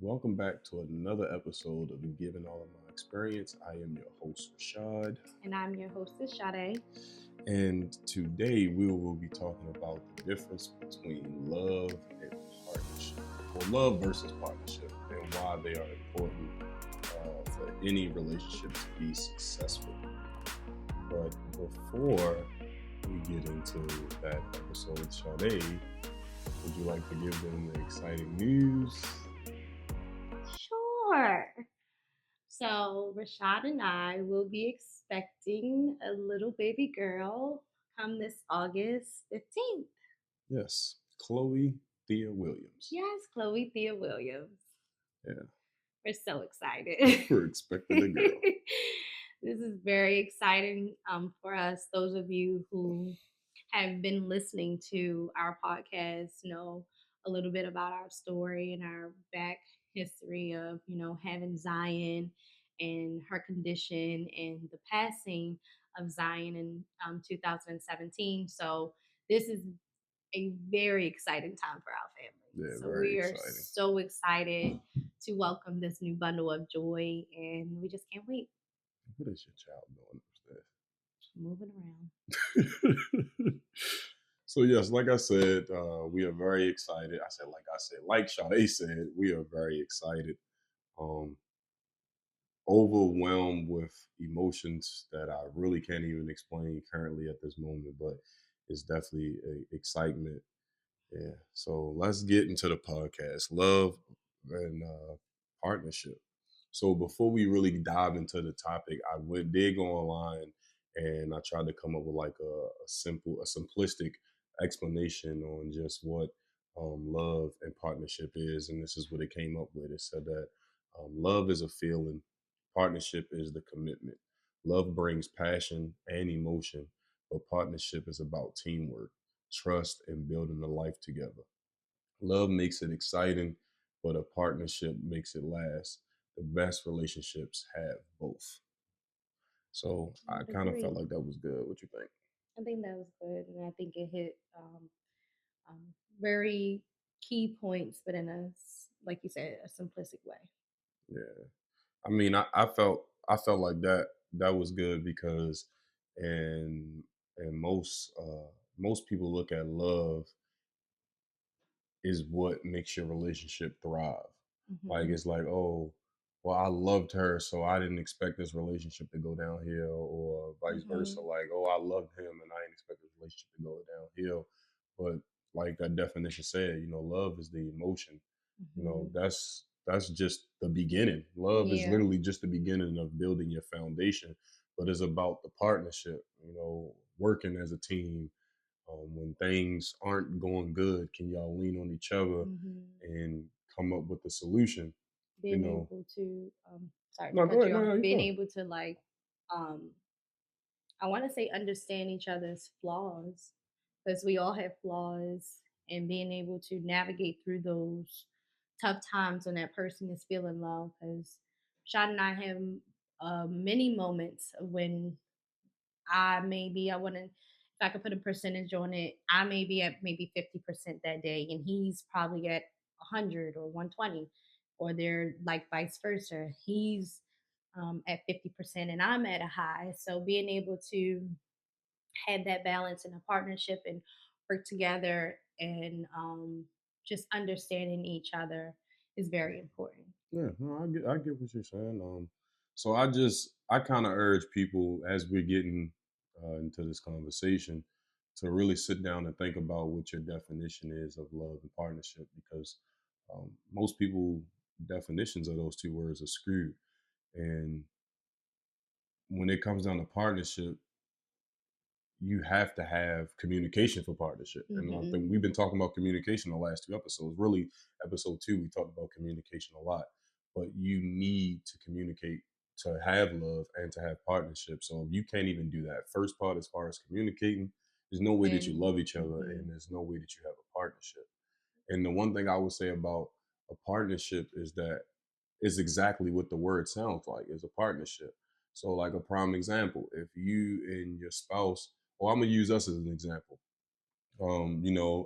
Welcome back to another episode of Giving All of My Experience. I am your host, Rashaad, And I'm your hostess, Chade. and today we will be talking about the difference between love and partnership, or love versus partnership, and why they are important for any relationship to be successful. But before we get into that episode, Sade, would you like to give them the exciting news? Sure. So, Rashad and I will be expecting a little baby girl come this August 15th. Yes, Chloe Thea Williams. Yes, Chloe Thea Williams. Yeah, We're so excited. we're expecting a girl. This is very exciting for us. Those of you who have been listening to our podcast know a little bit about our story and our back history of, having Zion and her condition and the passing of Zion in 2017. So this is a very exciting time for our family. Yeah, So very we are exciting. so excited to welcome this new bundle of joy, and we just can't wait. What is your child doing Moving around. upstairs? So yes, like I said, we are very excited. Like Sade said, we are very excited. Um, Overwhelmed with emotions that I really can't even explain currently at this moment, but it's definitely excitement. Yeah. So let's get into the podcast, love and partnership. So before we really dive into the topic, did go online and I tried to come up with like a simplistic explanation on just what love and partnership is, and this is what it came up with. It said that love is a feeling, partnership is the commitment. Love brings passion and emotion, but partnership is about teamwork, trust, and building a life together. Love makes it exciting, but a partnership makes it last. The best relationships have both. So I kind of felt Agree. like that was good. What you think? I think that was good, and I think it hit um, very key points, but in like you said, a simplistic way. Yeah. I mean, I felt like that was good because and and most people look at love is what makes your relationship thrive. Like Hmm. it's like, oh, well, I loved her, so I didn't expect this relationship to go downhill, or vice versa. Hmm. Like, oh, I loved him, and I didn't expect this relationship to go downhill. But like that definition said, love is the emotion. Hmm. That's just the beginning. Love is Yeah, literally just the beginning of building your foundation. But it's about the partnership. Working as a team, when things aren't going good, can y'all lean on each other hmm. and come up with a solution? You Being know, able to, sorry to no, go cut ahead. you No, off. no, you Being fine. able to um, I want to say understand each other's flaws, because we all have flaws, and being able to navigate through those tough times when that person is feeling low. Because Shad and I have many moments of when I want to, if I could put a percentage on it, I may be at maybe 50% that day, and he's probably at 100 or 120, or they're like vice versa. He's at 50% and I'm at a high. So being able to have that balance in a partnership and work together and just understanding each other is very important. Yeah, no, I get what you're saying. So I kind of urge people as we're getting into this conversation to really sit down and think about what your definition is of love and partnership, because most people definitions of those two words are screwed. And when it comes down to partnership, you have to have communication for partnership. And I Hmm. think we've been talking about communication the last two episodes. Really, episode two, we talked about communication a lot. But you need to communicate to have love and to have partnership. So if you can't even do that first part as far as communicating, there's no way that you And love each other, hmm and there's no way that you have a partnership. And the one thing I would say about a partnership is that it's exactly what the word sounds like, is a partnership. So like a prime example, if you and your spouse, or I'm gonna use us as an example.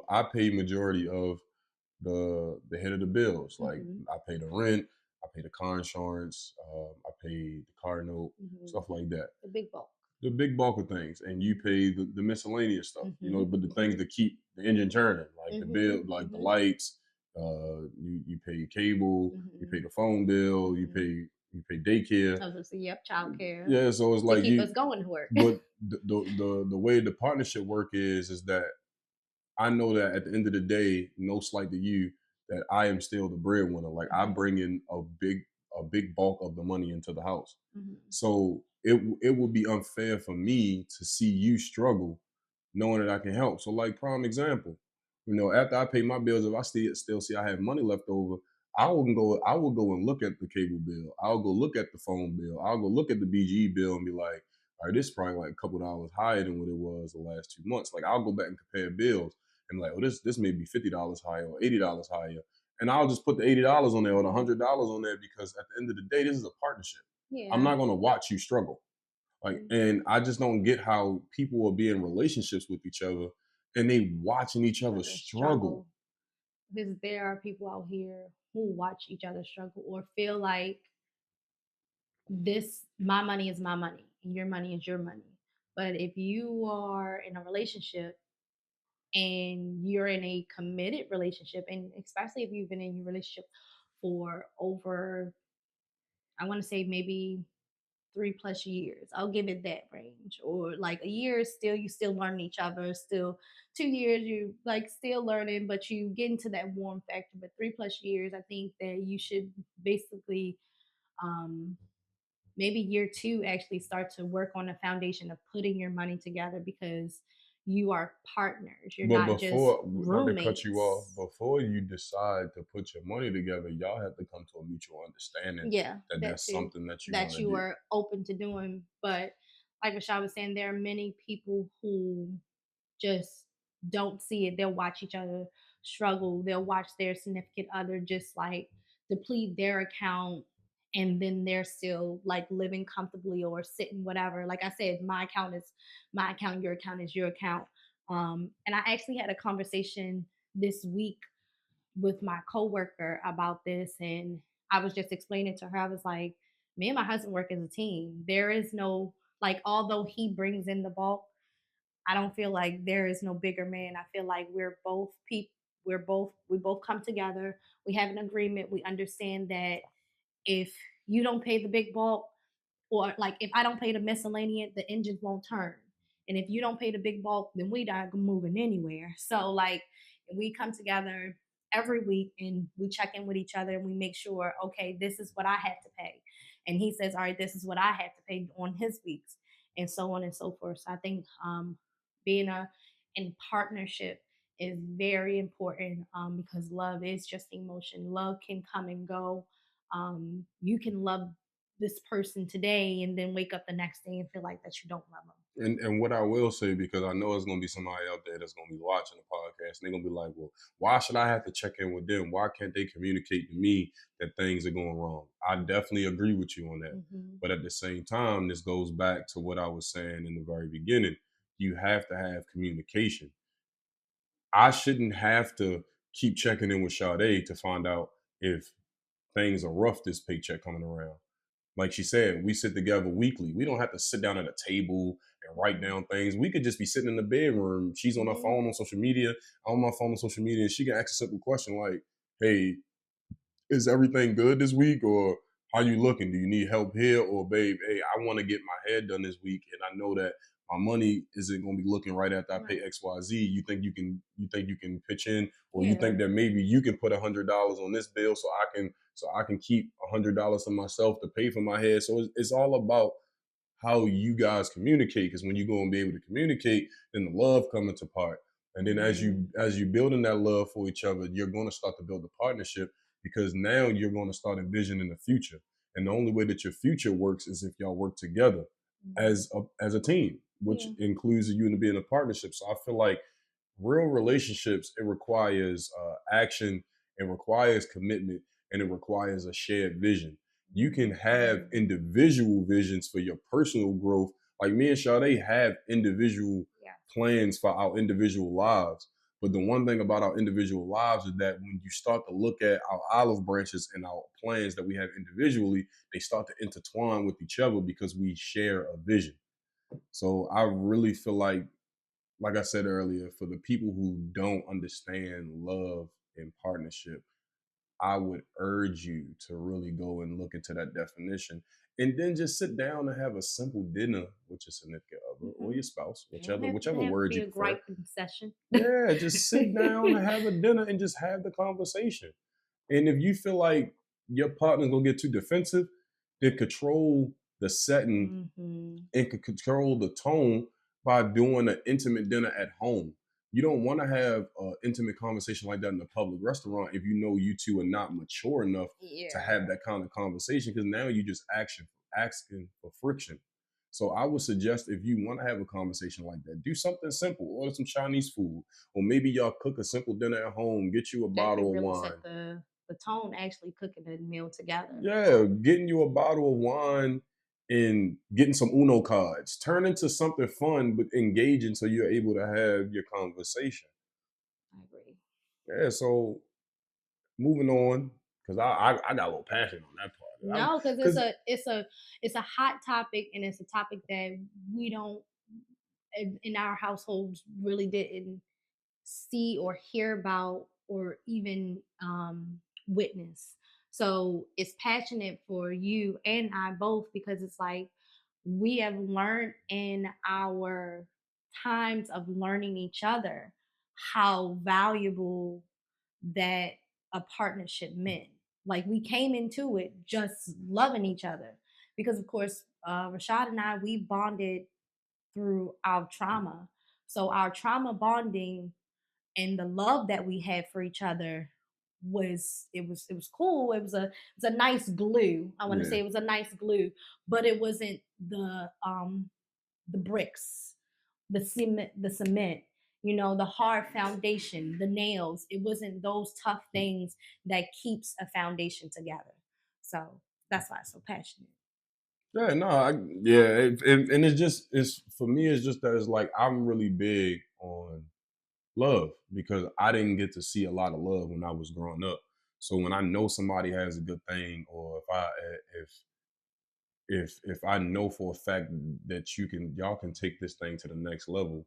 I pay majority of the head of the bills. Like Mhm. I pay the rent, I pay the car insurance, I pay the car note, Mhm. stuff like that. The big bulk. The big bulk of things, and you Mhm. pay the miscellaneous stuff, Mhm. but the things Mhm. that keep the engine turning, like the bill, Mhm. like the Mhm. lights, you pay your cable, you pay Mhm. the phone bill, Mhm. you pay daycare. Obviously, yep, childcare Yeah, so it's to like keep us you, going to work. but the way the partnership work is that I know that at the end of the day, no slight to you, that I am still the breadwinner. Like I Mhm. bring in a big bulk of the money into the house. Mhm. So it would be unfair for me to see you struggle knowing that I can help. So like prime example, after I pay my bills, if I still see I have money left over, I will go and look at the cable bill. I'll go look at the phone bill. I'll go look at the BG bill and be like, all right, this is probably like a couple dollars higher than what it was the last 2 months. Like I'll go back and compare bills and like, oh, this may be $50 higher or $80 higher. And I'll just put the $80 on there or the Mhm. $100 on there because at the end of the day, this is a partnership. I'm Yeah. not gonna watch you struggle. Like, Mhm. and I just don't get how people will be in relationships with each other and they watching each Each other other struggle. struggle because there are people out here who watch each other struggle or feel like this my money is my money and your money is your money. But if you are in a relationship and you're in a committed relationship, and especially if you've been in your relationship for over, I want to say maybe 3+ years, I'll give it that range, or like a year is still you still learn each other, still 2 years you like still learning, but you get into that warm factor. But 3+ years, I think that you should basically um maybe year two actually start to work on a foundation of putting your money together because you are partners. You're But not just not to cut you off, roommates. before you decide to put your money together, y'all have to come to a mutual understanding Yeah, that that that's too. something that you want That to you do. are open to doing. But like Rashad was saying, there are many people who just don't see it. They'll watch each other struggle. They'll watch their significant other just like deplete their account, and then they're still like living comfortably or sitting whatever. Like I said, my account is my account, your account is your account. And I actually had a conversation this week with my coworker about this, and I was just explaining to her. I was like, me and my husband work as a team. There is no like, although he brings in the bulk, I don't feel like there is no bigger man. I feel like we're both people. We both come together. We have an agreement. We understand that if you don't pay the big bulk, or like if I don't pay the miscellaneous, the engines won't turn. And if you don't pay the big bulk, then we not moving anywhere. So like we come together every week and we check in with each other and we make sure, okay, this is what I have to pay. And he says, all right, this is what I have to pay on his weeks, and so on and so forth. So I think being a in partnership is very important, because love is just emotion. Love can come and go. You can love this person today and then wake up the next day and feel like that you don't love them. And what I will say, because I know it's gonna be somebody out there that's gonna be watching the podcast, and they're gonna be like, well, why should I have to check in with them? Why can't they communicate to me that things are going wrong? I definitely agree with you on that. Mm-hmm. But at the same time, this goes back to what I was saying in the very beginning. You have to have communication. I shouldn't have to keep checking in with Sade to find out if things are rough this paycheck coming around. Like she said, we sit together weekly. We don't have to sit down at a table and write Mm-hmm. down things. We could just be sitting in the bedroom. She's on her Yeah. phone on social media. I'm on my phone on social media, and she can ask a simple question like, "Hey, is everything good this week?" Or "How you looking? Do you need help here?" Or "Babe, hey, I want to get my hair done this week, and I know that my money isn't going to be looking right after I pay Right. XYZ. You think you can pitch in, or you Yeah. think that maybe you can put $100 on this bill so I can keep $100 to myself to pay for my hair." So it's all about how you guys communicate, because when you're going to be able to communicate, then the love comes into part. And then Mm-hmm. as you building that love for each other, you're going to start to build a partnership, because now you're going to start envisioning the future. And the only way that your future works is if y'all work together Mm-hmm. as a team, which Yeah. includes you to be in a partnership. So I feel like real relationships, it requires action, it requires commitment, and it requires a shared vision. You can have Mm-hmm. individual visions for your personal growth. Like me and Sade have individual Yeah. plans for our individual lives, But the one thing about our individual lives is that when you start to look at our olive branches and our plans that we have individually, they start to intertwine with each other because we share a vision. So I really feel like I said earlier, for the people who don't understand love and partnership, I would urge you to really go and look into that definition and then just sit down and have a simple dinner with your significant other or Hmm. your spouse, It don't whichever have to word be you a prefer. griping session. Yeah, just sit down and have a dinner and just have the conversation. And if you feel like your partner's gonna get too defensive, then control the setting Hmm. and can control the tone by doing an intimate dinner at home. You don't want to have an intimate conversation like that in a public restaurant if you know you two are not mature enough to have Yeah. that kind of conversation because now you just asking for friction. So I would suggest if you want to have a conversation like that, do something simple. Order some Chinese food, or maybe y'all cook a simple dinner at home. Get you a That could bottle of really set wine. the tone, actually cooking a meal together. Yeah, getting you a bottle of wine and getting some Uno cards. Turn into something fun but engaging so you're able to have your conversation. I agree. Yeah, so moving on, because I got a little passion on that part. No, because Because it's a hot topic, and it's a topic that we don't in our households really didn't see or hear about or even witness. So it's passionate for you and I both because it's like we have learned in our times of learning each other how valuable that a partnership meant. Like we came into it just loving each other because, of course, Rashad and I, we bonded through our trauma. So our trauma bonding and the love that we had for each other was cool. It was a nice glue. I want to yeah, say it was a nice glue, but it wasn't the bricks, the cement, the hard foundation, the nails. It wasn't those tough things that keeps a foundation together. So that's why I'm so passionate. yeah, no, yeah, and it's for me. It's just that it's like I'm really big on love because I didn't get to see a lot of love when I was growing up. So when I know somebody has a good thing, or if I know for a fact that y'all can take this thing to the next level,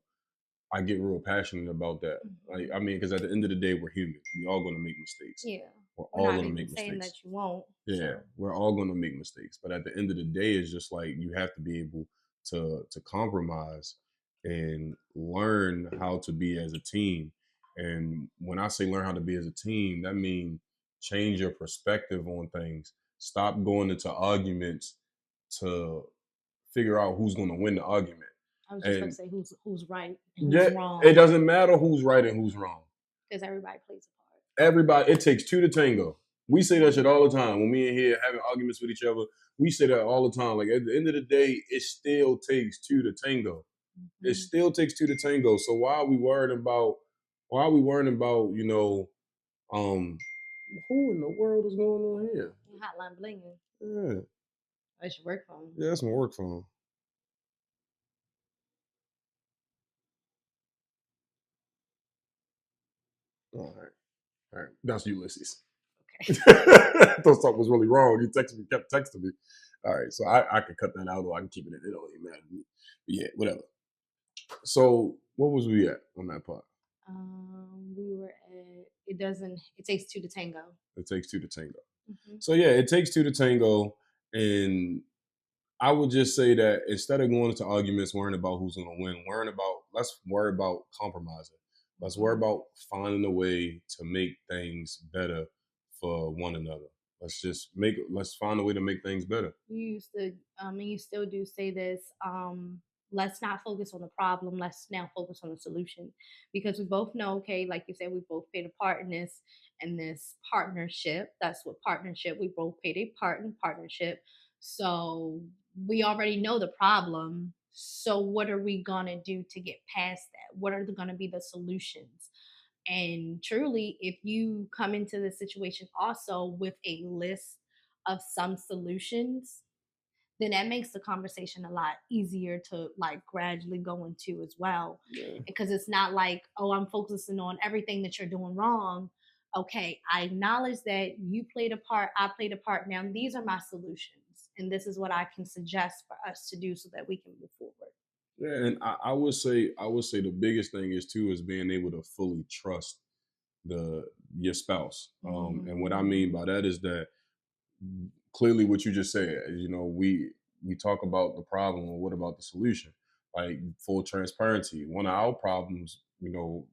I get real passionate about that. Hmm. I mean, because at the end of the day, we're human. We all gonna make mistakes. Yeah, We're we're all not gonna even make saying mistakes. that you won't. Yeah, So we're all gonna make mistakes. But at the end of the day, it's just like you have to be able to compromise and learn how to be as a team. And when I say learn how to be as a team, that means change your perspective on things. Stop going into arguments to figure out who's going to win the argument. I was just about to And say who's right and who's yeah, it wrong doesn't matter who's right and who's wrong. because everybody plays a part. Everybody, it takes two to tango. We say that shit all the time when we in here having arguments with each other. We say that all the time. Like at the end of the day, it still takes two to tango. It Hmm. still takes two to tango. So why are we worried about? Why are we worrying about? Um, who in the world is going on here? Hotline blinging. Yeah, That's your work phone. yeah, that's my work phone. All right, all right. That's Ulysses. Okay. I thought something was really wrong. Kept texting me. All right, so I can cut that out or I can keep it in. It don't even matter to me. But yeah, whatever. So what was we at on that part? We were at it doesn't it takes two to tango. It takes two to tango. Hmm. So yeah, it takes two to tango, and I would just say that instead of going into arguments worrying about who's going to win, let's worry about compromising. Let's worry Hmm. about finding a way to make things better for one another. Let's find a way to make things better. You used to, and you still do say this. Let's not focus on the problem. Let's now focus on the solution, because we both know. Okay, like you said, we both played a part in this partnership. That's what partnership. We both played a part in partnership. So we already know the problem. So what are we gonna do to get past that? What are gonna be the solutions? And truly, if you come into the situation also with a list of some solutions, then that makes the conversation a lot easier to like gradually go into as well. Yeah. Because it's not like, oh, I'm focusing on everything that you're doing wrong. Okay, I acknowledge that you played a part, I played a part. Now these are my solutions, and this is what I can suggest for us to do so that we can move forward. Yeah, and I would say the biggest thing is too is being able to fully trust the your spouse. And what I mean Mhm. by that is that clearly what you just said, you know, we talk about the problem and what about the solution? Like full transparency. One of our problems, you know,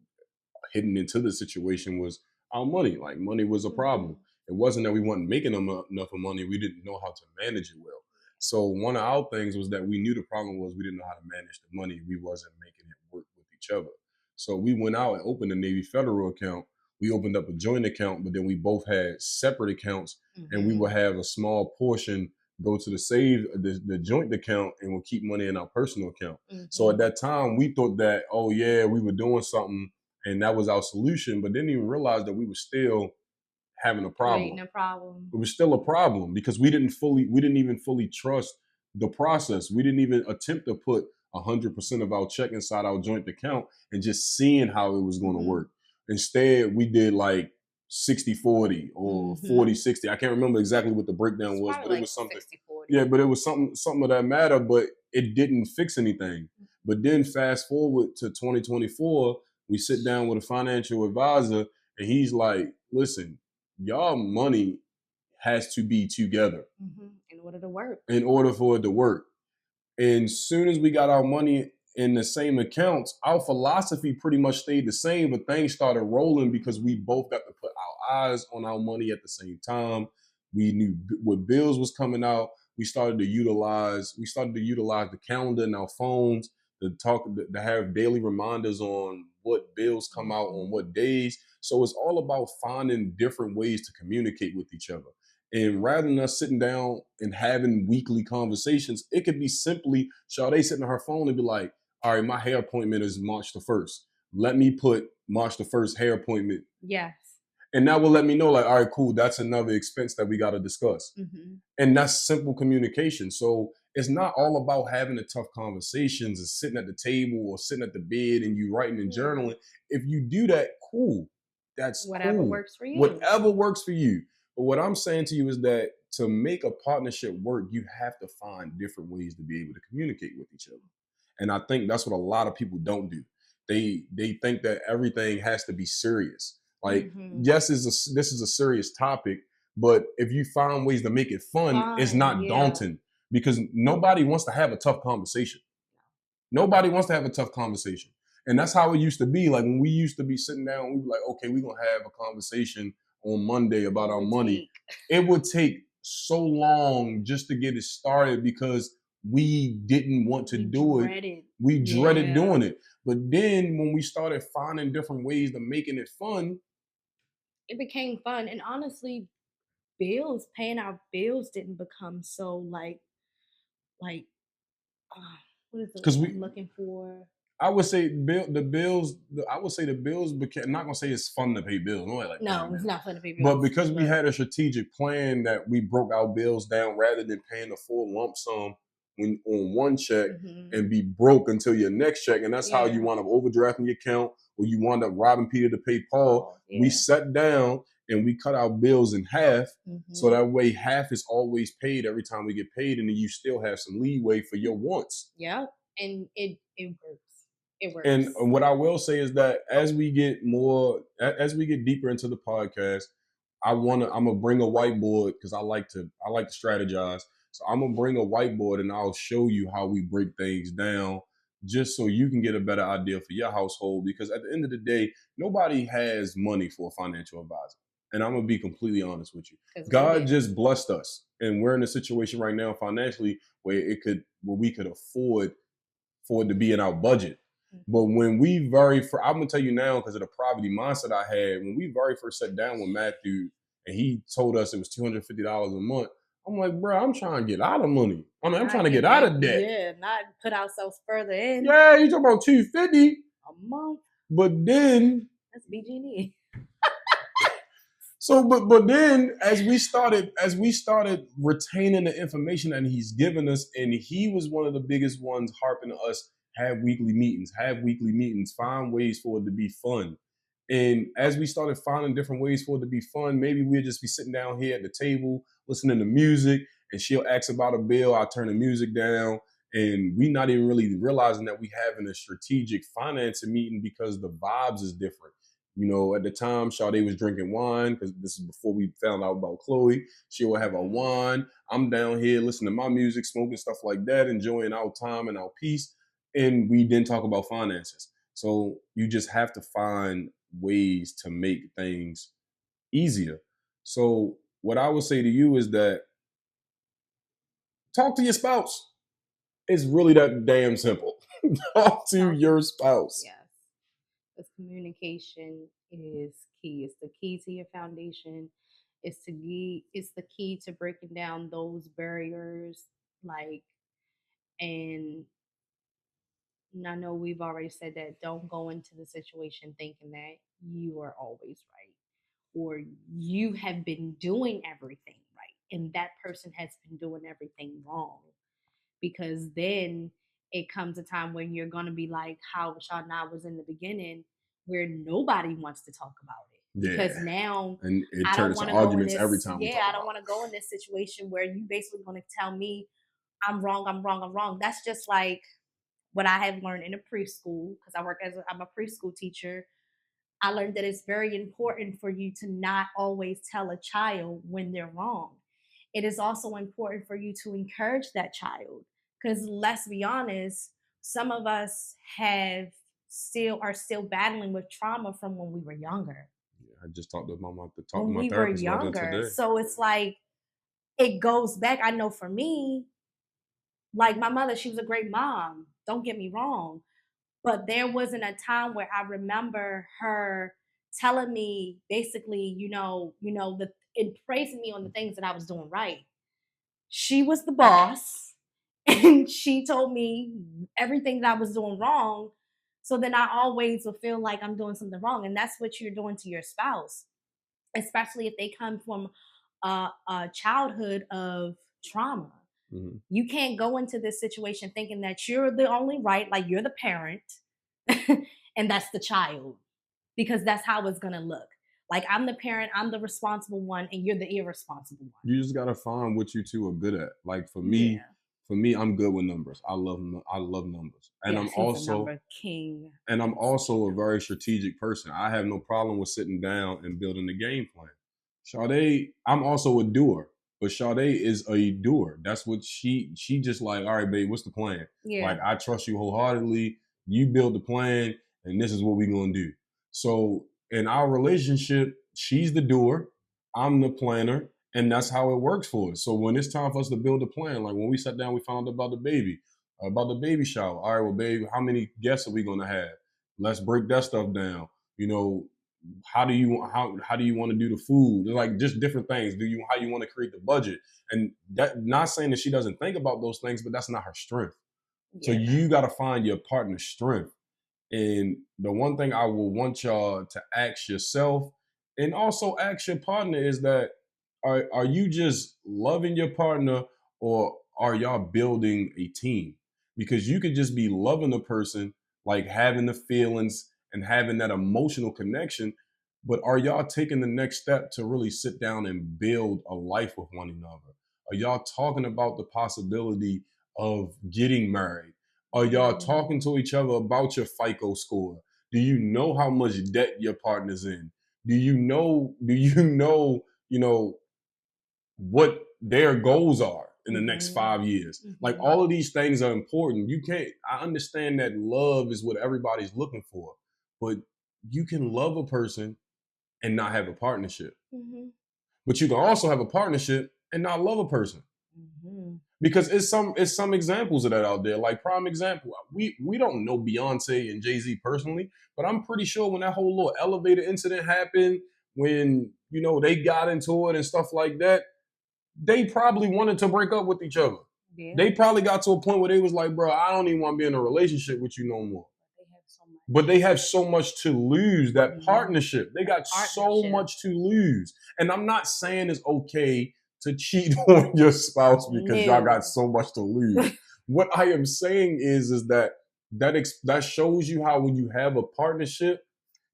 hidden into the situation was our money. Like money was a problem. Mhm. It wasn't that we weren't making enough of money. We didn't know how to manage it well. So one of our things was that we knew the problem was we didn't know how to manage the money. We wasn't making it work with each other. So we went out and opened a Navy Federal account. We opened up a joint account, but then we both had separate accounts, and we would Mhm. have a small portion go to the joint account, and we'll keep money in our personal account. So at Mhm. that time, we thought that, oh yeah, we were doing something and that was our solution, but didn't even realize that we were still having a Creating problem. a problem. It was still a problem because we didn't even fully trust the process. We didn't even attempt to put 100% of our check inside our joint account and just seeing how it was going to Mhm. work. Instead, we did like 60-40 or 40 Mhm. 60. I can't remember exactly what the breakdown It's was, probably but it like was something. 60-40. Yeah, but it was something of that matter, but it didn't fix anything. But then fast forward to 2024, we sit down with a financial advisor and he's like, listen, y'all money has to be together In order to work. in order for it to work. And soon as we got our money in the same accounts, our philosophy pretty much stayed the same, but things started rolling because we both got to put our eyes on our money at the same time. We knew what bills was coming out. We started to utilize the calendar in our phones to have daily reminders on what bills come out on Mhm. what days. So it's all about finding different ways to communicate with each other. And rather than us sitting down and having weekly conversations, it could be simply Sade sitting on her phone and be like, all right, my hair appointment is March the 1st. Let me put March the 1st hair appointment. Yes. And that will let me know, like, all right, cool, that's another expense that we got to discuss. Mhm. And that's simple communication. So it's not all about having the tough conversations and sitting at the table or sitting at the bed and you writing and Yeah. journaling. If you do that, cool. That's Whatever cool. works for you. Whatever works for you. But what I'm saying to you is that to make a partnership work, you have to find different ways to be able to communicate with each other. And I think that's what a lot of people don't do. They think that everything has to be serious. Like, Mhm. yes, this is a serious topic, but if you find ways to make it fun, it's Fun, not yeah. daunting because nobody wants to have a tough conversation. Nobody wants to have a tough conversation. And that's how it used to be. Like when we used to be sitting down, we were like, okay, we're going to have a conversation on Monday about It our would money. take. It would take so long just to get it started because we didn't want to We do it. dreaded. We dreaded Yeah. doing it. But then when we started finding different ways to making it fun, It became fun. And honestly, bills, paying our bills didn't become so like what is the because word we I'm looking for? I would say the bills. I would say the bills became. I'm not gonna say it's fun to pay bills. Nobody like paying No, it's bills, not fun to pay but bills. because we But had a strategic plan that we broke our bills down rather than paying a full lump sum when on one check mhm. and be broke until your next check, and that's how you Yeah. wind up overdrafting your account or you wind up robbing Peter to pay Paul. Pause. We Yeah. sat down and we cut our bills in half. So Mhm. that way, half is always paid every time we get paid, and then you still have some leeway for your wants. Yep. And it works. It And works. what I will say is that as we get deeper into the podcast, I'm gonna bring a whiteboard because I like to strategize. So I'm gonna bring a whiteboard and I'll show you how we break things down just so you can get a better idea for your household. Because at the end of the day, nobody has money for a financial advisor. And I'm gonna be completely honest with you. Because we God didn't. just blessed us. And we're in a situation right now financially where we could afford for it to be in our budget. But Mhm. when I'm gonna tell you now because of the poverty mindset I had, when we very first sat down with Matthew and he told us it was $250 a month, I'm like, bro, I'm trying to get out of money. I mean, I'm trying Not to get get out back. of debt. Yeah. Not put ourselves further in Yeah, you talking about 250, a month. but then That's BG&E. So, but then as we started retaining the information that he's given us, and he was one of the biggest ones harping to us, have weekly meetings, find ways for it to be fun. And as we started finding different ways for it to be fun, maybe we'd just be sitting down here at the table listening to music, and she'll ask about a bill. I turn the music down, and we not even really realizing that we having a strategic financing meeting because the vibes is different. At the time, Sade was drinking wine because this is before we found out about Chloe. She would have a wine. I'm down here listening to my music, smoking stuff like that, enjoying our time and our peace. And we didn't talk about finances. So you just have to find ways to make things easier. So what I would say to you is that talk to your spouse. It's really that damn simple. Talk to Talking, your spouse. yes, because communication is key. It's the key to your foundation. It's the key to breaking down those barriers. Like, and I know we've already said that. Don't go into the situation thinking that you are always right or you have been doing everything right and that person has been doing everything wrong, because then it comes a time when you're going to be like how Rashaad and I was in the beginning, where nobody wants to talk about it because Yeah. now And it I turned don't into want to go in arguments every this. time we Yeah, talk I don't about want to go in this situation where you basically going to tell me I'm wrong, I'm wrong, I'm wrong. That's just like what I have learned in a preschool, because I'm a preschool teacher. I learned that it's very important for you to not always tell a child when they're wrong. It is also important for you to encourage that child, because let's be honest, some of us have still are still battling with trauma from when we were younger. it. I just talked to When my we were therapist about that younger, today. so it's like it goes back. I know for me, like my mother, she was a great mom. Don't get me wrong, but there wasn't a time where I remember her telling me basically, the and praising me on the things that I was doing right. She was the boss and she told me everything that I was doing wrong. So then I always will feel like I'm doing something wrong. And that's what you're doing to your spouse, especially if they come from a childhood of trauma. Mhm. You can't go into this situation thinking that you're the only right, like you're the parent, and that's the child, because that's how it's gonna look. Like I'm the parent, I'm the responsible one, and you're the irresponsible one. You just gotta find what you two are good at. Like Yeah. for me, I'm good with numbers. I love numbers, Yes, he's a number king. and I'm Such a also a good very numbers. strategic person. I have no problem with sitting down and building a game plan. Sade, I'm also a doer, but Sade is a doer. That's what she just like, all right, babe, what's the plan? Like Yeah. I trust you wholeheartedly. You build the plan, and this is what we're gonna do. So in our relationship, she's the doer, I'm the planner, and that's how it works for us. So when it's time for us to build a plan, like when we sat down, we found out about the baby shower. All right, well, baby, how many guests are we gonna have? Let's break that stuff down. You know, how do you want to do the food? Like just different things. How you want to create the budget? And that not saying that she doesn't think about those things, but that's not her strength. So Yeah, you no. got to find your partner's strength. And the one thing I will want y'all to ask yourself and also ask your partner is that are you just loving your partner, or are y'all building a team? Because you could just be loving a person, like having the feelings and having that emotional connection, but are y'all taking the next step to really sit down and build a life with one another? Are y'all talking about the possibility of getting married? Are y'all Mhm. talking to each other about your FICO score? Do you know how much debt your partner's in? Do you know what their goals are in the next Mhm. 5 years? Like Mhm. all of these things are important. You can't I understand that love is what everybody's looking for, but you can love a person and not have a partnership. Mhm. But you can also have a partnership and not love a person. Mhm. Because it's some examples of that out there. Like prime example, we don't know Beyonce and Jay-Z personally, but I'm pretty sure when that whole little elevator incident happened, when they got into it and stuff like that, they probably wanted to break up with each other. Yeah. They probably got to a point where they was like, bro, I don't even want to be in a relationship with you no more. They have so much. but they have so much to lose. That Mhm. partnership, they That got so partnership. much to lose. And I'm not saying it's okay to cheat on your spouse because y'all got No. so much to lose. What I am saying is that that shows you how when you have a partnership,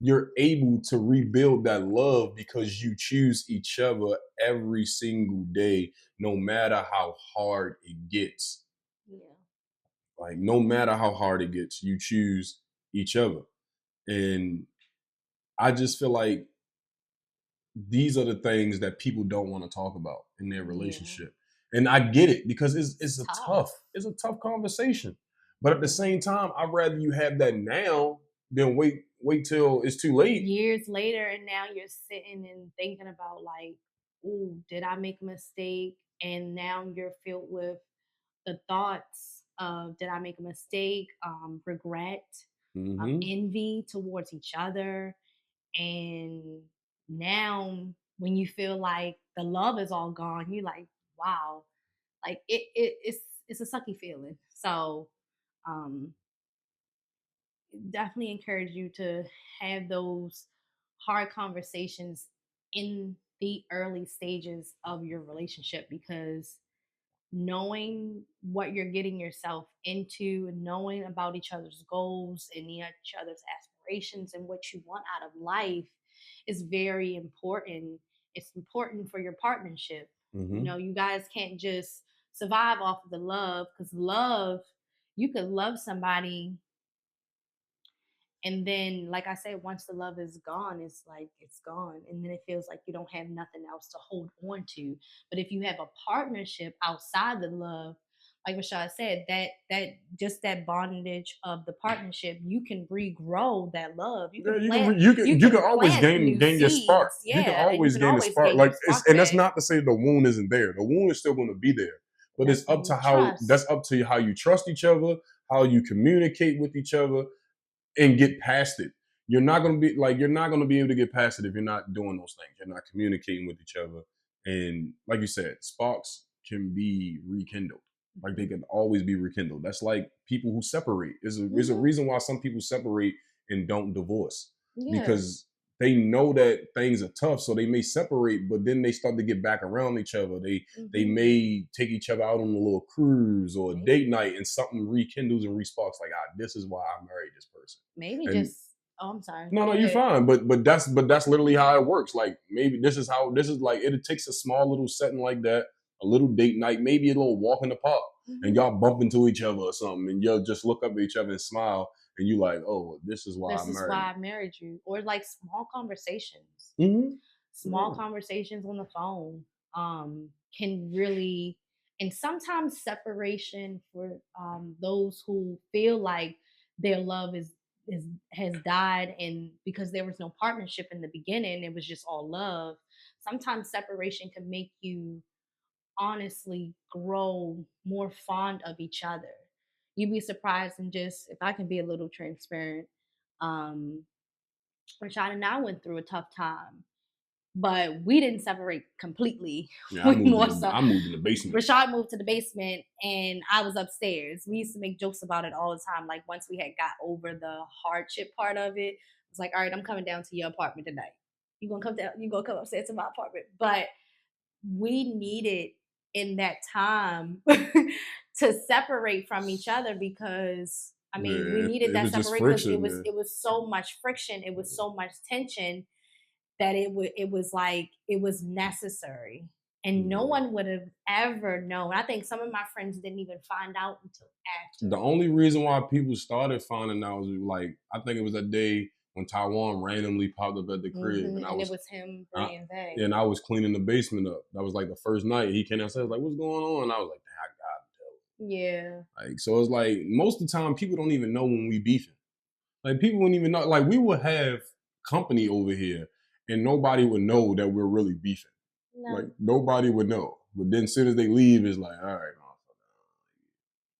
you're able to rebuild that love because you choose each other every single day, no matter how hard it gets. Yeah. Like, no matter how hard it gets, you choose each other. And I just feel like these are the things that people don't want to talk about in their Yeah. relationship. And I get it because It's it's tough. it's a tough conversation. But at the Yeah. same time, I'd rather you have that now than wait till it's too late. Years later, and now you're sitting and thinking about like, "Ooh, did I make a mistake?" And now you're filled with the thoughts of, "Did I make a mistake?" Regret, Hmm. envy towards each other, and now when you feel like the love is all gone, you're like, "Wow!" Like it's a sucky feeling. So, um, definitely encourage you to have those hard conversations in the early stages of your relationship, because knowing what you're getting yourself into and knowing about each other's goals and each other's aspirations and what you want out of life is very important. It's important for your partnership. You know, Hmm. you guys can't just survive off of the love, because love, you could love somebody, and then like I said, once the love is gone, it's like it's gone, and then it feels like you don't have nothing else to hold on to. But if you have a partnership outside the love, like Rashaad said, that just that bondage of the partnership, you can regrow that love. You Yeah, can plant, you you can can always plant new gain your spark. seeds, You can yeah, and you always can gain the always spark. gain your Like, it's, spark and that's back. not to say the wound isn't there. The wound is still going to be there. But That's when you trust. that's up to how you trust each other, how you communicate with each other, and get past it. You're not gonna be able to get past it if you're not doing those things. You're not communicating with each other. And like you said, sparks can be rekindled. Like, they Mhm. can always be rekindled. That's like people who separate. There's a Mhm. reason why some people separate and don't divorce. Yeah. Because they know that things are tough, so they may separate, but then they start to get back around each other. They Mhm. may take each other out on a little cruise or a date Maybe. night, and something rekindles and resparks. Like, this is why I married this person. Maybe And just. Oh, I'm sorry. no, no, Go you're ahead. fine. But that's literally how it works. Like, maybe this is like, it takes a small little setting like that, a little date night, maybe a little walk in the park, and Mhm. y'all bump into each other or something, and you'll just look up at each other and smile, and you like, oh, this is why I This is married. why I married you. Or like small conversations. Mm-hmm. Small Yeah. conversations on the phone can really, and sometimes separation for those who feel like their love is has died, and because there was no partnership in the beginning, it was just all love. Sometimes separation can make you honestly grow more fond of each other. You'd be surprised, and just if I can be a little transparent, um, Rashad and I went through a tough time, but we didn't separate completely. Yeah, We more so, I moved in the basement. Rashad moved to the basement and I was upstairs. We used to make jokes about it all the time. Like once we had got over the hardship part of it, it's like, all right, I'm coming down to your apartment tonight. You gonna come down? You gonna come upstairs to my apartment? But we needed in that time to separate from each other, because I mean we Yeah, needed it that was just separate, because friction, man. it was so much friction, it was so much tension, that it was like it was necessary, and no Yeah. one would have ever known. I think some of my friends didn't even find out until The after. only reason why people started finding out was, like, I think it was that day when Taiwan randomly popped up at the crib, and And it was him I, bringing Vay. and I was cleaning the basement up. That was like the first night he came downstairs, like, "What's going on?" And I was like, "Dang, I Yeah. got to." Like, so it's like most of the time people don't even know when we beefing. Like, people wouldn't even know. Like, we would have company over here, and nobody would know that we're really beefing. Like, No. nobody would know. But then as soon as they leave, it's like, all right,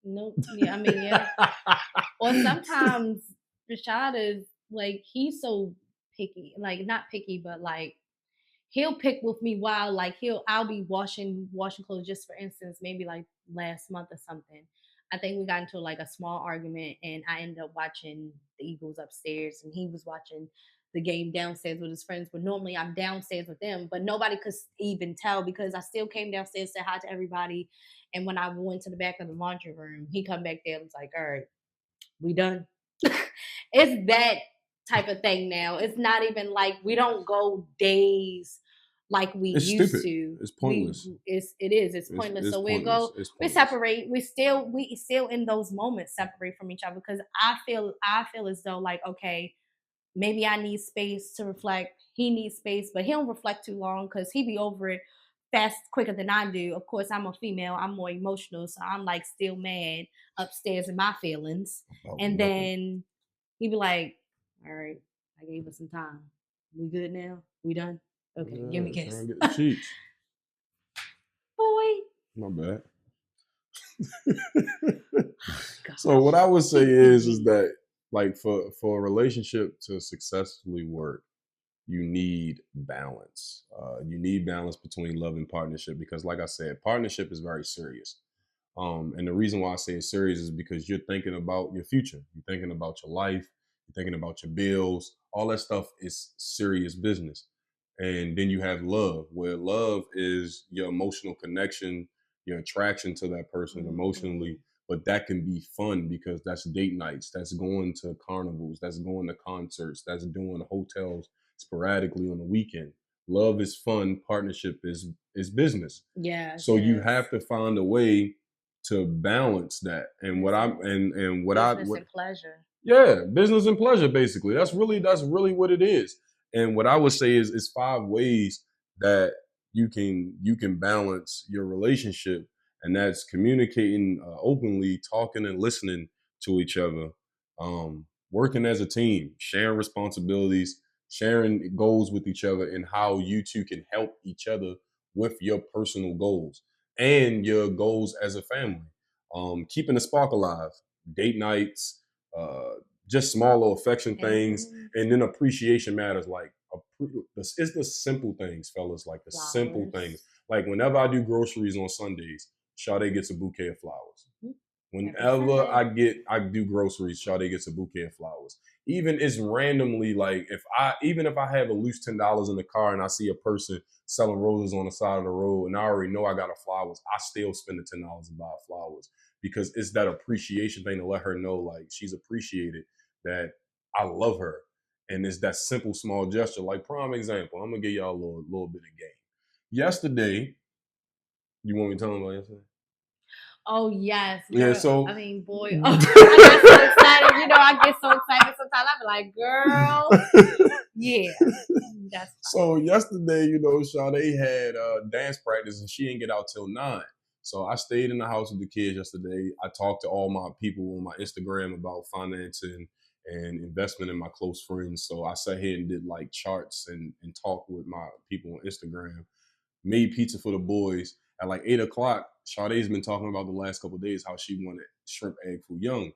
Nope. Yeah. I mean, yeah. Or sometimes Rashad is like, he's so picky. Like not picky, but like he'll pick with me while like I'll be washing clothes, just for instance, maybe like last month or something. I think we got into like a small argument, and I ended up watching the Eagles upstairs, and he was watching the game downstairs with his friends. But normally I'm downstairs with them, but nobody could even tell because I still came downstairs, said hi to everybody, and when I went to the back of the laundry room, he come back there and was like, "All right, we done." It's that type of thing now. It's not even like we don't go days like we It's used stupid. to. It's We pointless. it's pointless. It's So we pointless. go, It's we pointless. separate, we still in those moments separate from each other because I feel as though like, okay, maybe I need space to reflect. He needs space, but he don't reflect too long because he be over it fast quicker than I do. Of course, I'm a female, I'm more emotional, so I'm like still mad upstairs in my feelings. About And nothing. then he'd be like, "All right, I gave us some time. We good now? We done? Okay, give me a Yeah, kiss." trying to get the cheeks. Boy, My bad. So what I gosh, would say keep is thinking. that like for a relationship to successfully work, you need balance. You need balance between love and partnership because, like I said, partnership is very serious. And the reason why I say it's serious is because you're thinking about your future. You're thinking about your life. You're thinking about your bills. All that stuff is serious business. And then you have love, where love is your emotional connection, your attraction to that person Mm-hmm. emotionally. But that can be fun because that's date nights, that's going to carnivals, that's going to concerts, that's doing hotels sporadically on the weekend. Love is fun. Partnership is business. Yes, So it you is. have to find a way to balance that. And what I'm Business, and what I business what and pleasure. yeah, business and pleasure basically. Mm-hmm. That's really what it is. And what I would say is five ways that you can balance your relationship, and that's communicating openly, talking and listening to each other, working as a team, sharing responsibilities, sharing goals with each other, and how you two can help each other with your personal goals and your goals as a family. Keeping the spark alive, date nights, uh, just small little affection things, Mm-hmm. and then appreciation matters. Like it's the simple things, fellas. Like the simple things. Flowers. Like whenever I do groceries on Sundays, Sade gets a bouquet of flowers. Mhm. Every Whenever Sunday. I do groceries, Sade gets a bouquet of flowers. Even it's randomly like if I have a loose $10 in the car and I see a person selling roses on the side of the road and I already know I got a flowers, I still spend the $10 to buy flowers because it's that appreciation thing to let her know like she's appreciated, that I love her. And it's that simple small gesture. Like prime example, I'm gonna give y'all a little bit of game. Yesterday, you want me to tell them about yesterday? Oh yes, Yeah, girl. so I mean, boy. Oh, I get so excited. You know, I get so excited sometimes. I be like, girl, yeah, that's so yesterday, Sade had dance practice and she didn't get out till 9. So I stayed in the house with the kids yesterday. I talked to all my people on my Instagram about financing and investment in my close friends. So I sat here and did like charts and talked with my people on Instagram, made pizza for the boys. At like 8 o'clock, Sade's been talking about the last couple of days how she wanted shrimp egg foo young.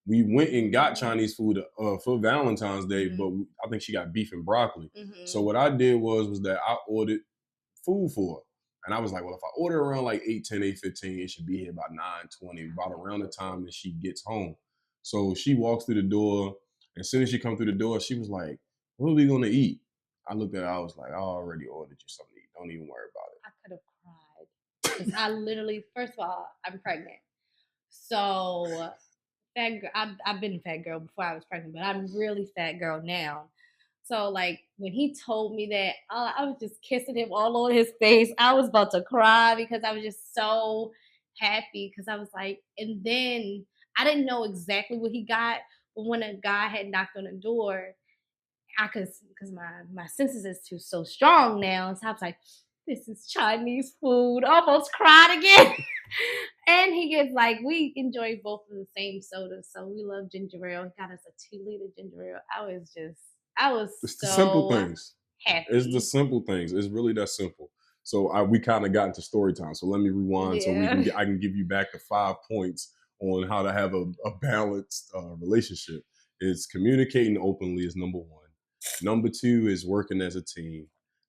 We went and got fine. Chinese food for Valentine's Day, but Mm-hmm. I think she got beef and broccoli. So Mm-hmm. what I did was that I ordered food for her. And I was like, well, if I order around like 8:10, 8:15, it should be here by 9:20, about around the time that she gets home. So she walks through the door. And as soon as she come through the door, she was like, what are we going to eat? I looked at her, I was like, I already ordered you something to eat. Don't even worry about I could have cried because I literally, first of all, I'm pregnant. So fat girl. I've been a fat girl before I was pregnant, but I'm really fat girl now. So like when he told me that, I was just kissing him all on his face. I was about to cry because I was just so happy because I was like, and then I didn't know exactly what he got, but when a guy had knocked on the door, I could because my senses is too so strong now. So I was like, this is Chinese food. Almost cried again. And he gets like we enjoy both of the same sodas, so we love ginger ale. He got us a 2 liter ginger ale. I was it's the simple so things. It's the happy. simple things. It's really that simple. So we kind of got into story time. So let me rewind so Yeah. I can give you back the 5 points on how to have a balanced relationship. It's communicating openly is number one. Number two is working as a team.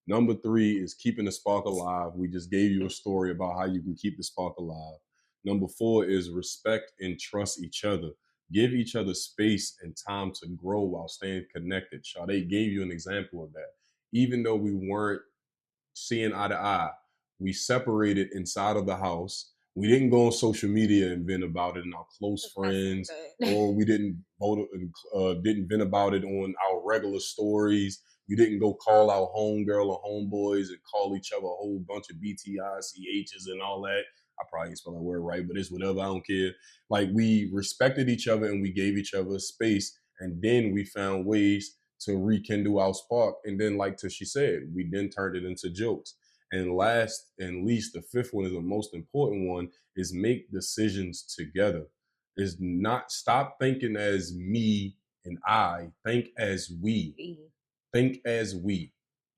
Number three is keeping the spark alive. We just gave you a story about how you can keep the spark alive. Number four is respect and trust each other. Give each other space and time to grow while staying connected. Sade gave you an example of that. Even though we weren't seeing eye to eye. We separated inside of the house. We didn't go on social media and vent about it in our close That's not friends, good. or we didn't vent about it on our regular stories. We didn't go call our homegirl or homeboys and call each other a whole bunch of BTICHs and all that. I probably ain't spell that word right, but it's whatever. I don't care. Like, we respected each other and we gave each other space, and then we found ways to rekindle our spark. And then, like Tishy said, we then turned it into jokes. And last and least, the fifth one is the most important one: is make decisions together. Is not stop thinking as me and I. Think as we. We. Think as we.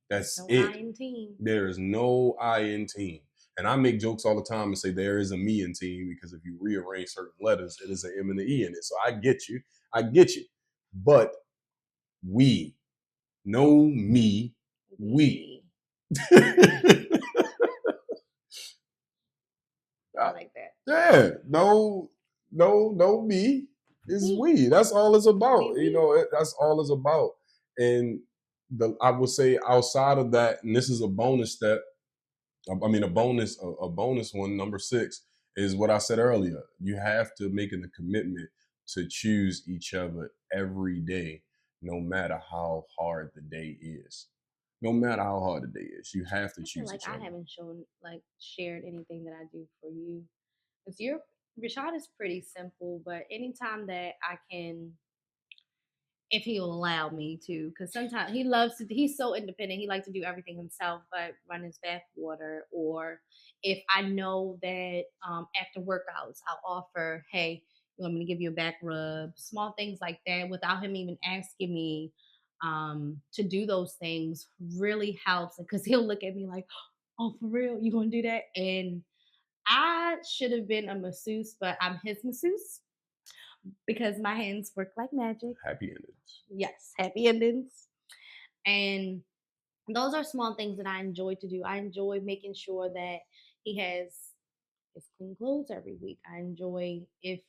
There's That's no I it. in team. There is no I in team. And I make jokes all the time and say there is a me in team, because if you rearrange certain letters, it is an M and an E in it. So I get you. I get you. But we, no me, we. We. Uh, I like that. yeah, no me is We. we. That's all it's about. We. That's all it's about. And I would say outside of that, and this is a bonus step. I mean, a bonus one. Number six is what I said earlier. You have to make a commitment to choose each other every day, no matter how hard the day is. No matter how hard the day is, you have to I feel choose like each I other. haven't shown like shared anything that I do for you. Because your Rashad is pretty simple, but anytime that I can, if he'll allow me to, because sometimes he loves to, he's so independent, he likes to do everything himself, but run his bath water. Or if I know that after workouts I'll offer, hey, you want me to give you a back rub, small things like that without him even asking me to do those things really helps, because he'll look at me like, oh, for real, you gonna do that? And I should have been a masseuse, but I'm his masseuse because my hands work like magic. Happy endings. Yes, happy endings. And those are small things that I enjoy to do. I enjoy making sure that he has his clean clothes every week. I enjoy, if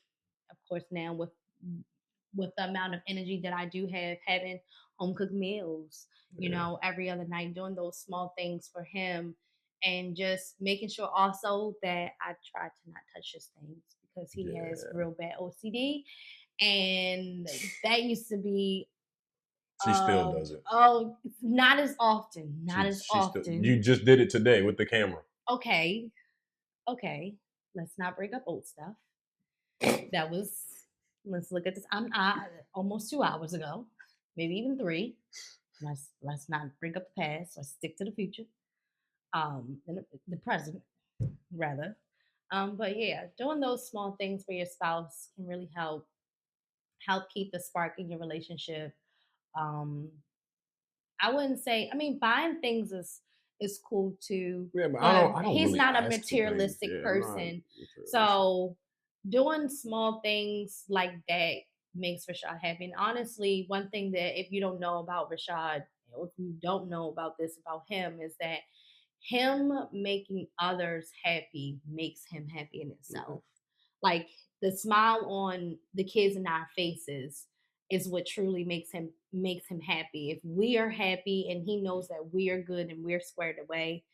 of course now with the amount of energy that I do have, having home cooked meals, Yeah, every other night, doing those small things for him, and just making sure also that I try to not touch his things because he has yeah. real bad OCD. And that used to be She still does it. oh, not as often, not as She still. You often. just did it today with the camera. Okay, okay, let's not bring up old stuff. That was, let's look at this. Almost 2 hours ago, maybe even three. Let's not bring up the past. Let's stick to the future. And the present rather. But yeah, doing those small things for your spouse can really help keep the spark in your relationship. Um, I wouldn't say. I mean, buying things is cool too, Yeah, but but I don't he's really not a ask for things. materialistic Yeah, I'm not person. materialistic. So doing small things like that makes Rashad happy. And honestly, one thing that if you don't know about Rashad, or if you don't know about this about him, is that him making others happy makes him happy in Yeah, itself. Like the smile on the kids in our faces is what truly makes him happy. If we are happy and he knows that we are good and we're squared away,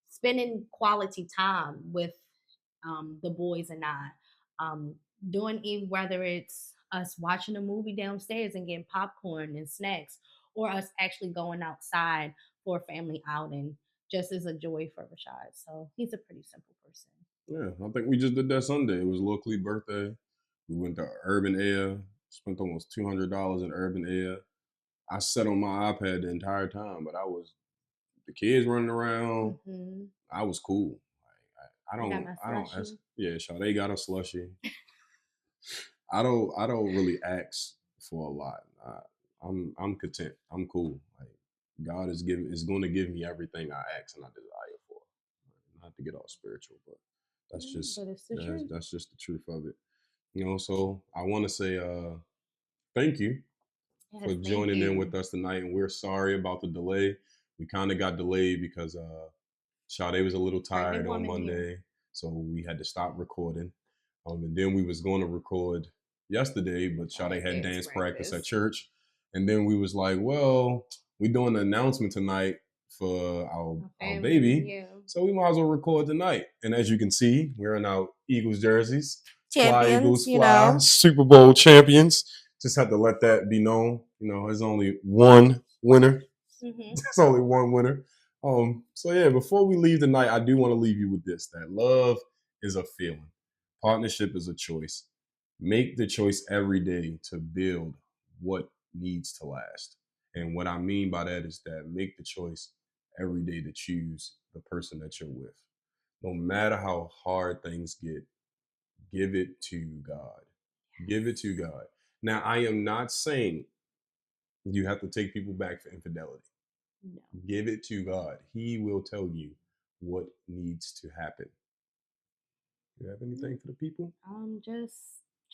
spending quality time with the boys and I, um, doing even whether it's us watching a movie downstairs and getting popcorn and snacks, or us actually going outside for a family outing, just as a joy for Rashad. So he's a pretty simple person. yeah. I think we just did that Sunday. It was locally birthday. We went to Urban Air. Spent almost $200 in Urban Air. I sat on my iPad the entire time, but the kids running around. Hmm. I was cool. Like, I got my I don't ask. slushy. Yeah, Sade got a slushy. I don't really ask for a lot. I'm content. I'm cool. Like, God is going to give me everything I ask and I desire for. Not to get all spiritual, but But it's the truth. that's just the truth of it. So I want to say thank you Yes, for thank joining in you. with us tonight, and we're sorry about the delay. We kind of got delayed because Sade was a little Pregnant tired on woman here. Monday, so we had to stop recording. And then we was going to record yesterday, but I Sade had had dance dance practice at practice. church. And then we was like, well, we doing an announcement tonight for My our family, baby. yeah. So we might as well record tonight. And as you can see, we're in our Eagles jerseys. Fly Champions, Eagles you fly, know. Super Bowl champions. Just have to let that be known. You know, there's only one winner. Mm-hmm. There's only one winner. So yeah, before we leave tonight, I do want to leave you with this: that love is a feeling. Partnership is a choice. Make the choice every day to build what needs to last. And what I mean by that is that make the choice every day to choose the person that you're with. No matter how hard things get, give it to God. Give it to God. Now, I am not saying you have to take people back for infidelity. No. Give it to God. He will tell you what needs to happen. You have anything for the people? Just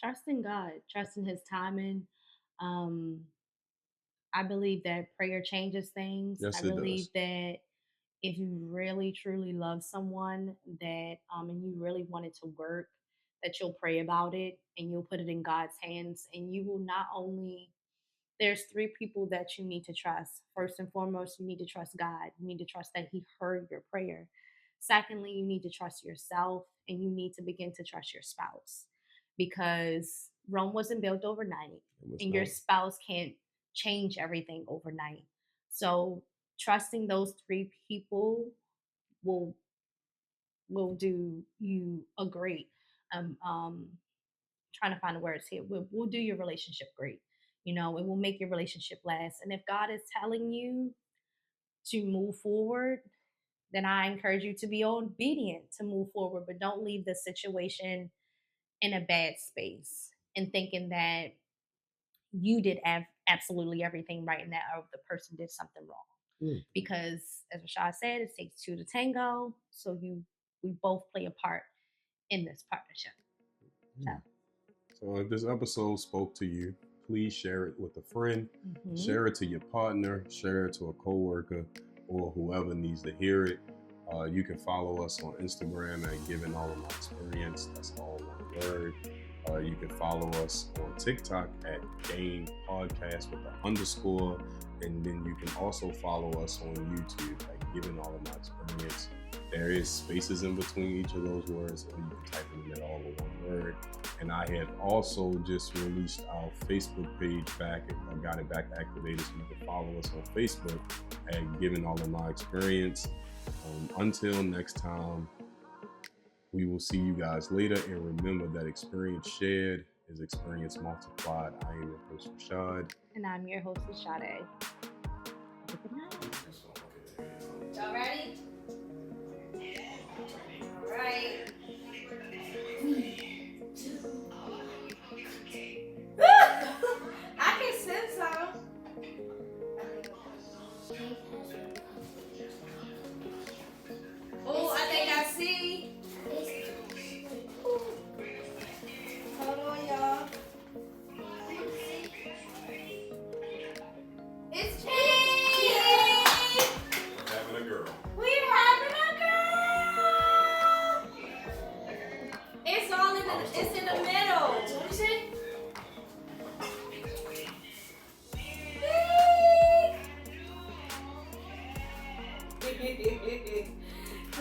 trusting God, trusting His timing. Um, I believe that prayer changes things. I Yes, it believe does. that if you really truly love someone that and you really want it to work, that you'll pray about it and you'll put it in God's hands, and you will not only, there's three people that you need to trust. First and foremost, you need to trust God. You need to trust that He heard your prayer. Secondly, you need to trust yourself, and you need to begin to trust your spouse, because Rome wasn't built overnight, It was and your not. spouse can't change everything overnight. So, trusting those three people will do you a great trying to find the words here. Will do your relationship great. You know, it will make your relationship last. And if God is telling you to move forward, then I encourage you to be obedient to move forward, but don't leave the situation in a bad space and thinking that you did absolutely everything right and that the person did something wrong. Mm. Because as Rashaad said, it takes two to tango. So we both play a part in this partnership. So, So if this episode spoke to you, please share it with a friend, share it to your partner, share it to a coworker, or whoever needs to hear it. You can follow us on Instagram at Giving All of My Experience. That's all one word. You can follow us on TikTok at Game Podcast with the underscore. And then you can also follow us on YouTube at Giving All of My Experience. There is spaces in between each of those words, or you can type them in all in one word. And I had also just released our Facebook page back. I got it back activated, so you can follow us on Facebook at Giving All of My Experience. Until next time, we will see you guys later. And remember that experience shared is experience multiplied. I am your host, Rashaad. and I'm your hostess, Sade. Good night. Y'all ready? All right. I can sense some. Oh, I think I see. Hold on, y'all. It's pink. We're having a girl. We're having a girl. It's all in the. It's in the middle. What is it?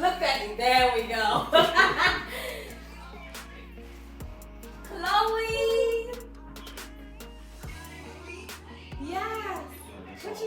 Look at me. There we go.